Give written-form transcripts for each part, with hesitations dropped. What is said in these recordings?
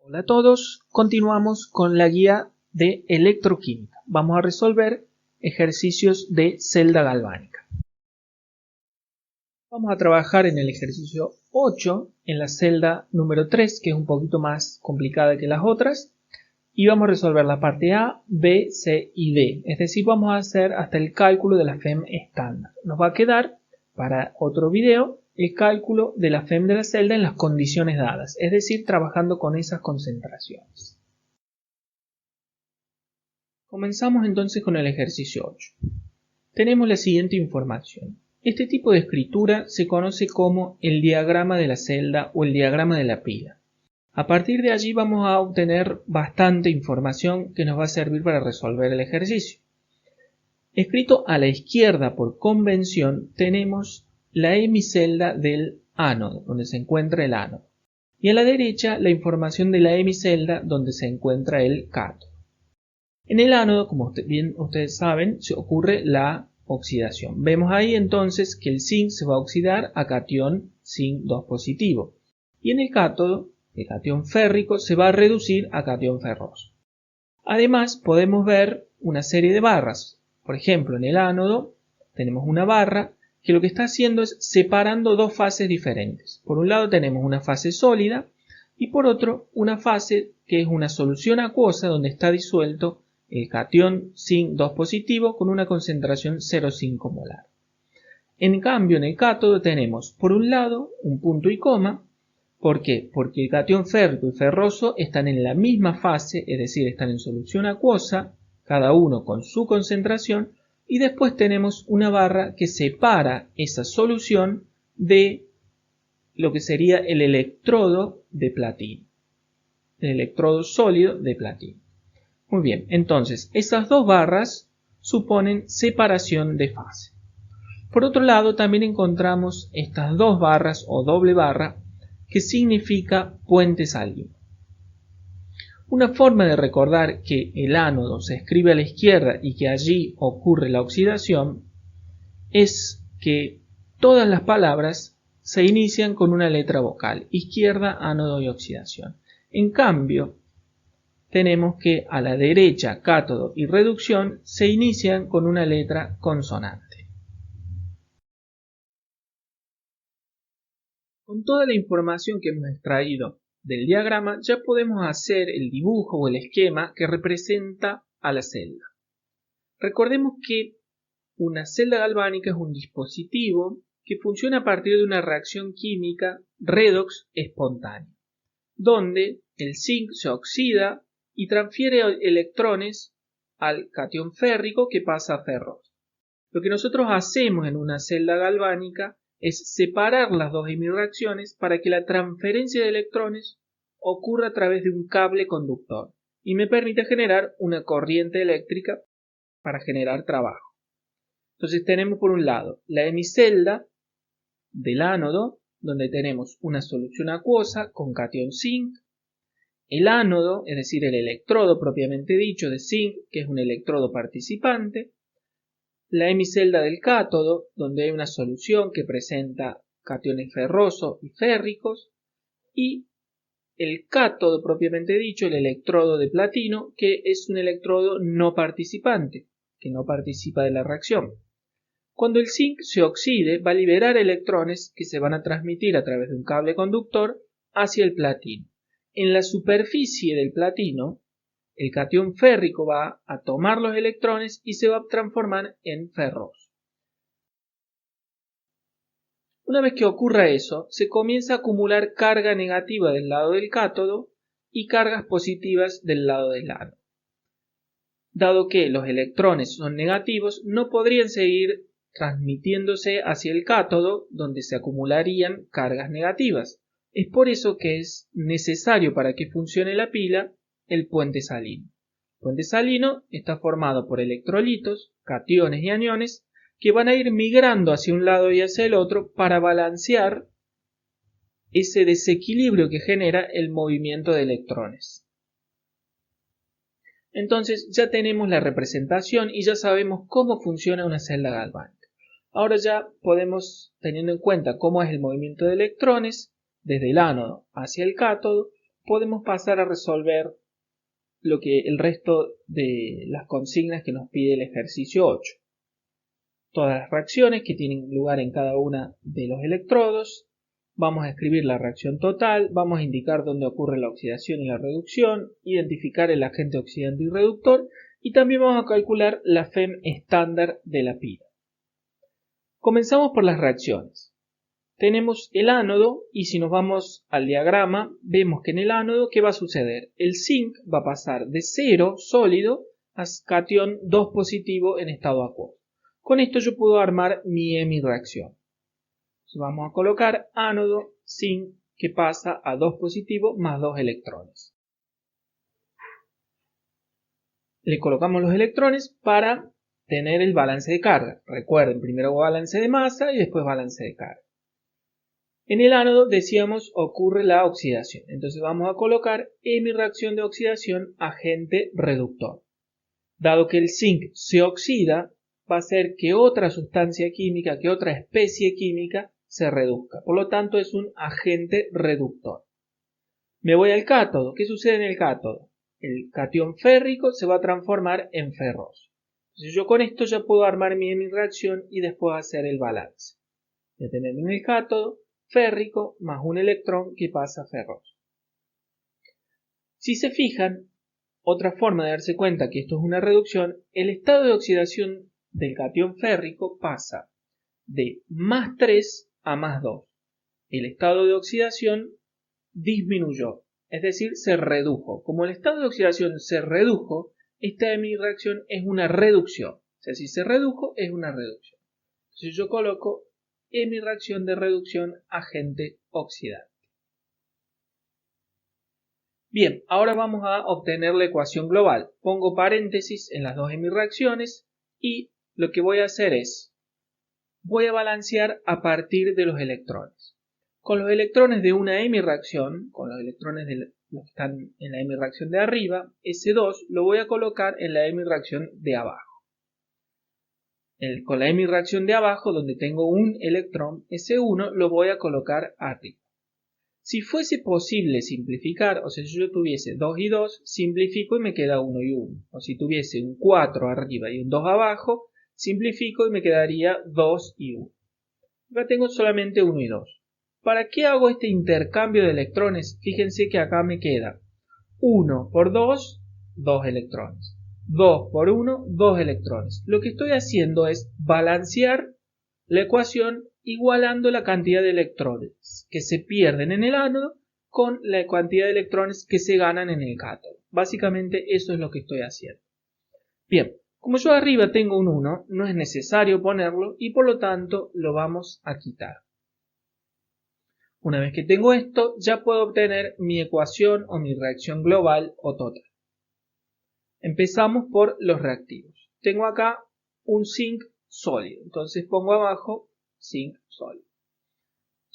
Hola a todos, continuamos con la guía de electroquímica. Vamos a resolver ejercicios de celda galvánica. Vamos a trabajar en el ejercicio 8, en la celda número 3, que es un poquito más complicada que las otras. Y vamos a resolver la parte A, B, C y D. Es decir, vamos a hacer hasta el cálculo de la FEM estándar. Nos va a quedar, para otro video, el cálculo de la FEM de la celda en las condiciones dadas, es decir, trabajando con esas concentraciones. Comenzamos entonces con el ejercicio 8. Tenemos la siguiente información. Este tipo de escritura se conoce como el diagrama de la celda o el diagrama de la pila. A partir de allí vamos a obtener bastante información que nos va a servir para resolver el ejercicio. Escrito a la izquierda por convención tenemos la hemicelda del ánodo, donde se encuentra el ánodo. Y a la derecha la información de la hemicelda donde se encuentra el cátodo. En el ánodo, como bien ustedes saben, se ocurre la oxidación. Vemos ahí entonces que el zinc se va a oxidar a catión zinc 2 positivo. Y en el cátodo, el catión férrico se va a reducir a catión ferroso. Además, podemos ver una serie de barras. Por ejemplo, en el ánodo tenemos una barra que lo que está haciendo es separando dos fases diferentes. Por un lado tenemos una fase sólida y por otro una fase que es una solución acuosa donde está disuelto el catión zinc 2 positivo con una concentración 0,5 molar. En cambio, en el cátodo tenemos por un lado un punto y coma. ¿Por qué? Porque el catión férrico y ferroso están en la misma fase, es decir, están en solución acuosa, cada uno con su concentración, y después tenemos una barra que separa esa solución de lo que sería el electrodo de platino, el electrodo sólido de platino. Muy bien, entonces esas dos barras suponen separación de fase. Por otro lado, también encontramos estas dos barras o doble barra que significa puente salino. Una forma de recordar que el ánodo se escribe a la izquierda y que allí ocurre la oxidación es que todas las palabras se inician con una letra vocal, izquierda, ánodo y oxidación. En cambio, tenemos que a la derecha, cátodo y reducción se inician con una letra consonante. Con toda la información que hemos extraído del diagrama ya podemos hacer el dibujo o el esquema que representa a la celda. Recordemos que una celda galvánica es un dispositivo que funciona a partir de una reacción química redox espontánea, donde el zinc se oxida y transfiere electrones al catión férrico que pasa a ferroso. Lo que nosotros hacemos en una celda galvánica es separar las dos hemireacciones para que la transferencia de electrones ocurra a través de un cable conductor y me permite generar una corriente eléctrica para generar trabajo. Entonces tenemos por un lado la hemicelda del ánodo, donde tenemos una solución acuosa con catión zinc, el ánodo, es decir, el electrodo propiamente dicho de zinc, que es un electrodo participante, la hemicelda del cátodo, donde hay una solución que presenta cationes ferrosos y férricos, y el cátodo propiamente dicho, el electrodo de platino, que es un electrodo no participante, que no participa de la reacción. Cuando el zinc se oxide, va a liberar electrones que se van a transmitir a través de un cable conductor hacia el platino. En la superficie del platino, el catión férrico va a tomar los electrones y se va a transformar en ferroso. Una vez que ocurra eso, se comienza a acumular carga negativa del lado del cátodo y cargas positivas del lado del ánodo. Dado que los electrones son negativos, no podrían seguir transmitiéndose hacia el cátodo, donde se acumularían cargas negativas. Es por eso que es necesario para que funcione la pila el puente salino. El puente salino está formado por electrolitos, cationes y aniones que van a ir migrando hacia un lado y hacia el otro para balancear ese desequilibrio que genera el movimiento de electrones. Entonces ya tenemos la representación y ya sabemos cómo funciona una celda galvánica. Ahora ya podemos, teniendo en cuenta cómo es el movimiento de electrones, desde el ánodo hacia el cátodo, podemos pasar a resolver el resto de las consignas que nos pide el ejercicio 8. Todas las reacciones que tienen lugar en cada una de los electrodos. Vamos a escribir la reacción total, vamos a indicar dónde ocurre la oxidación y la reducción, identificar el agente oxidante y reductor, y también vamos a calcular la FEM estándar de la pila. Comenzamos por las reacciones. Tenemos el ánodo y si nos vamos al diagrama, vemos que en el ánodo, ¿qué va a suceder? El zinc va a pasar de 0 sólido a catión 2 positivo en estado acuoso. Con esto yo puedo armar mi hemireacción. Vamos a colocar ánodo, zinc, que pasa a 2 positivo más 2 electrones. Le colocamos los electrones para tener el balance de carga. Recuerden, primero balance de masa y después balance de carga. En el ánodo, decíamos, ocurre la oxidación. Entonces vamos a colocar hemireacción de oxidación agente reductor. Dado que el zinc se oxida, va a hacer que otra sustancia química, que otra especie química se reduzca. Por lo tanto, es un agente reductor. Me voy al cátodo. ¿Qué sucede en el cátodo? El catión férrico se va a transformar en ferroso. Entonces yo con esto ya puedo armar mi hemireacción y después hacer el balance. Voy a tener en el cátodo férrico más un electrón que pasa a ferroso. Si se fijan, otra forma de darse cuenta que esto es una reducción, el estado de oxidación del catión férrico pasa de más 3 a más 2. El estado de oxidación disminuyó, es decir, se redujo. Como el estado de oxidación se redujo, esta hemireacción es una reducción. O sea, si se redujo, es una reducción. Entonces yo coloco hemireacción de reducción agente oxidante. Bien, ahora vamos a obtener la ecuación global. Pongo paréntesis en las dos hemireacciones y lo que voy a hacer es, voy a balancear a partir de los electrones. Con los electrones de una hemireacción, con los electrones de los que están en la hemireacción de arriba, S2 lo voy a colocar en la hemireacción de abajo. Con la hemireacción de abajo, donde tengo un electrón, S1 lo voy a colocar arriba. Si fuese posible simplificar, o sea, si yo tuviese 2 y 2, simplifico y me queda 1 y 1. O si tuviese un 4 arriba y un 2 abajo, simplifico y me quedaría 2 y 1. Acá tengo solamente 1 y 2. ¿Para qué hago este intercambio de electrones? Fíjense que acá me queda 1 por 2, 2 electrones. 2 por 1, 2 electrones. Lo que estoy haciendo es balancear la ecuación igualando la cantidad de electrones que se pierden en el ánodo con la cantidad de electrones que se ganan en el cátodo. Básicamente eso es lo que estoy haciendo. Bien, como yo arriba tengo un 1, no es necesario ponerlo y por lo tanto lo vamos a quitar. Una vez que tengo esto, ya puedo obtener mi ecuación o mi reacción global o total. Empezamos por los reactivos. Tengo acá un zinc sólido, entonces pongo abajo zinc sólido.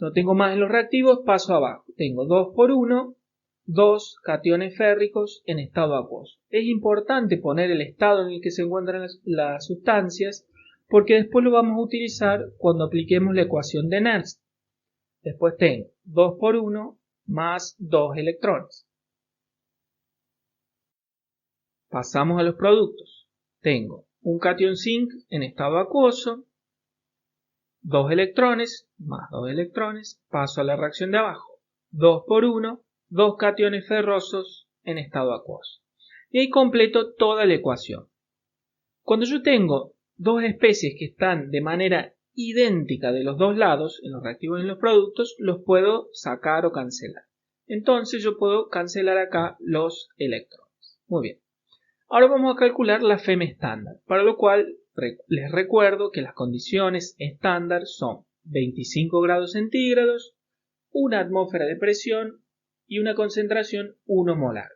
No tengo más en los reactivos, paso abajo. Tengo 2 por 1, 2 cationes férricos en estado acuoso. Es importante poner el estado en el que se encuentran las sustancias porque después lo vamos a utilizar cuando apliquemos la ecuación de Nernst. Después tengo 2 por 1 más 2 electrones. Pasamos a los productos. Tengo un catión zinc en estado acuoso, 2 electrones más 2 electrones, paso a la reacción de abajo. 2 por 1, 2 cationes ferrosos en estado acuoso. Y ahí completo toda la ecuación. Cuando yo tengo dos especies que están de manera idéntica de los dos lados, en los reactivos y en los productos, los puedo sacar o cancelar. Entonces yo puedo cancelar acá los electrones. Muy bien. Ahora vamos a calcular la FEM estándar, para lo cual les recuerdo que las condiciones estándar son 25 grados centígrados, una atmósfera de presión y una concentración 1 molar.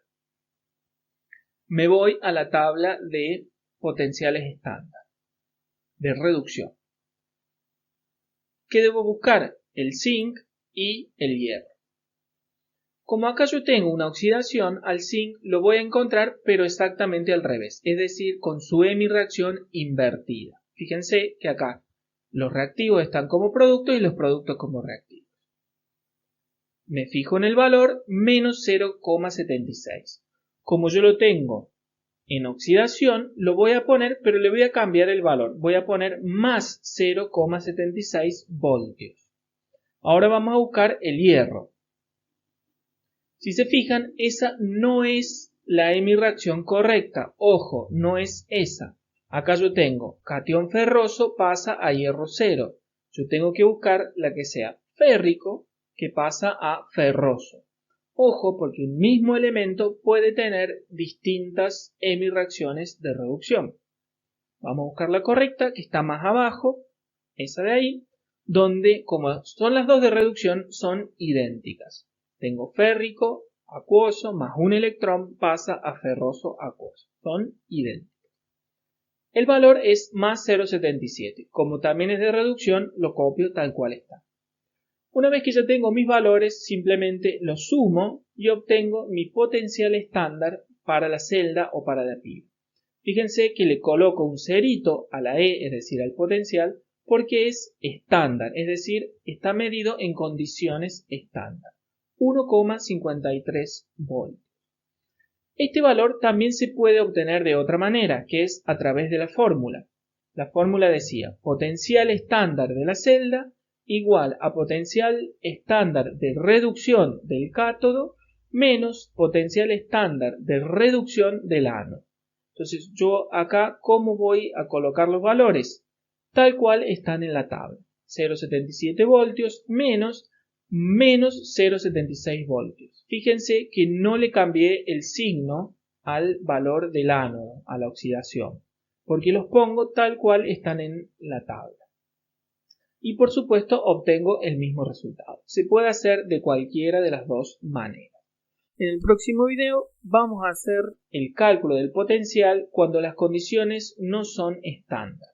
Me voy a la tabla de potenciales estándar, de reducción. ¿Qué debo buscar? El zinc y el hierro. Como acá yo tengo una oxidación, al zinc lo voy a encontrar pero exactamente al revés, es decir, con su hemireacción invertida. Fíjense que acá los reactivos están como productos y los productos como reactivos. Me fijo en el valor menos 0,76. Como yo lo tengo en oxidación, lo voy a poner, pero le voy a cambiar el valor. Voy a poner más 0,76 voltios. Ahora vamos a buscar el hierro. Si se fijan, esa no es la hemireacción correcta. Ojo, no es esa. Acá yo tengo catión ferroso pasa a hierro 0. Yo tengo que buscar la que sea férrico que pasa a ferroso. Ojo, porque un mismo elemento puede tener distintas hemireacciones de reducción. Vamos a buscar la correcta, que está más abajo, esa de ahí, donde como son las dos de reducción, son idénticas. Tengo férrico acuoso más un electrón pasa a ferroso acuoso. Son idénticas. El valor es más 0,77. Como también es de reducción, lo copio tal cual está. Una vez que ya tengo mis valores, simplemente los sumo y obtengo mi potencial estándar para la celda o para la pila. Fíjense que le coloco un cerito a la E, es decir, al potencial, porque es estándar, es decir, está medido en condiciones estándar. 1,53 voltios. Este valor también se puede obtener de otra manera, que es a través de la fórmula. La fórmula decía potencial estándar de la celda igual a potencial estándar de reducción del cátodo menos potencial estándar de reducción del ánodo. Entonces yo acá, ¿cómo voy a colocar los valores? Tal cual están en la tabla. 0,77 voltios menos 0,76 voltios. Fíjense que no le cambié el signo al valor del ánodo, a la oxidación, porque los pongo tal cual están en la tabla. Y por supuesto obtengo el mismo resultado. Se puede hacer de cualquiera de las dos maneras. En el próximo video vamos a hacer el cálculo del potencial cuando las condiciones no son estándar.